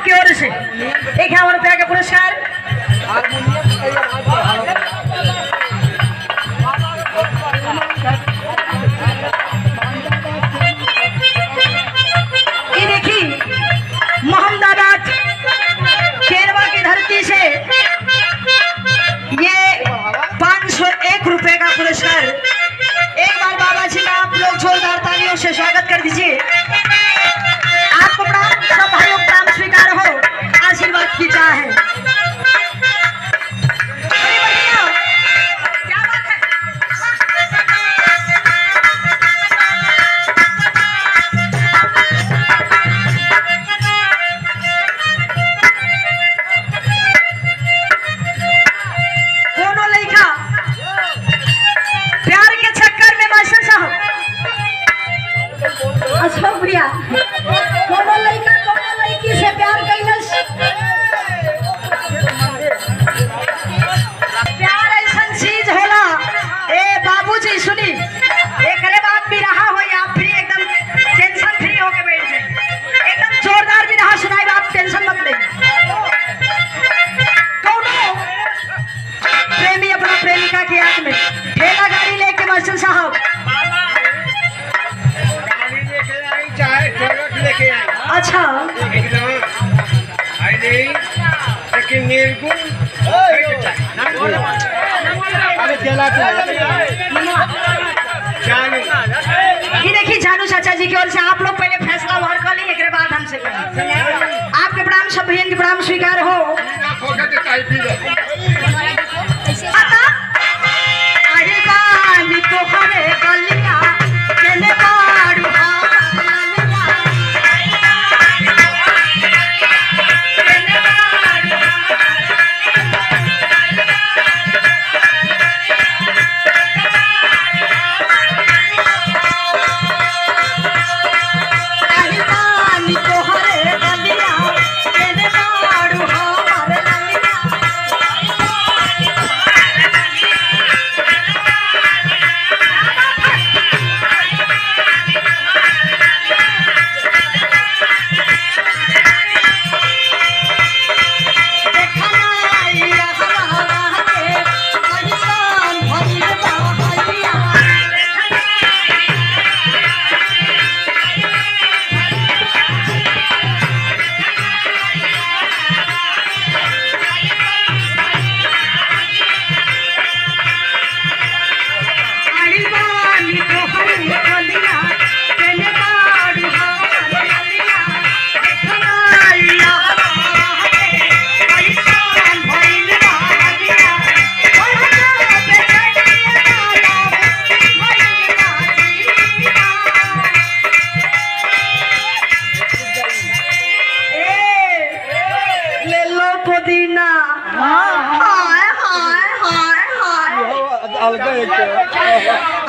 की ओर से 51 रुपया का पुरस्कार। ये देखिए मोहम्मदाबाद केरवा की धरती से ये 501 रुपए का पुरस्कार। एक बार बाबा जी का आप लोग जोरदार तालियों से स्वागत कर दीजिए। आपको प्रणाम, सब भाइयों प्रणाम स्वीकार हो, आशीर्वाद की चाह है। क्या बात है? कोनो लइका प्यार के चक्कर में मास्टर साहब, अच्छा भैया, कोनो लइका कोनो लड़की से प्यार कैलस। प्यार ऐसा चीज होला, ए बाबूजी सुनी, एकरे बाद भी रहा हो या फिर एकदम टेंशन फ्री होके बैठ जाए। एकदम जोरदार भी रहा सुनाई, आप टेंशन मत ले। कोनो प्रेमी अपना प्रेमिका की याद में ठेला गाड़ी लेके मास्टर साहब, अच्छा लेकिन मेरे को ये देखिए जानू चाचा जी की ओर से आप लोग पहले फैसला वार कर ली, एक बाद हमसे आपके प्रणाम, सब भैया के प्रणाम स्वीकार हो। अरे बानी तो हरे गलिया केने बाड़ू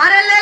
अरे ले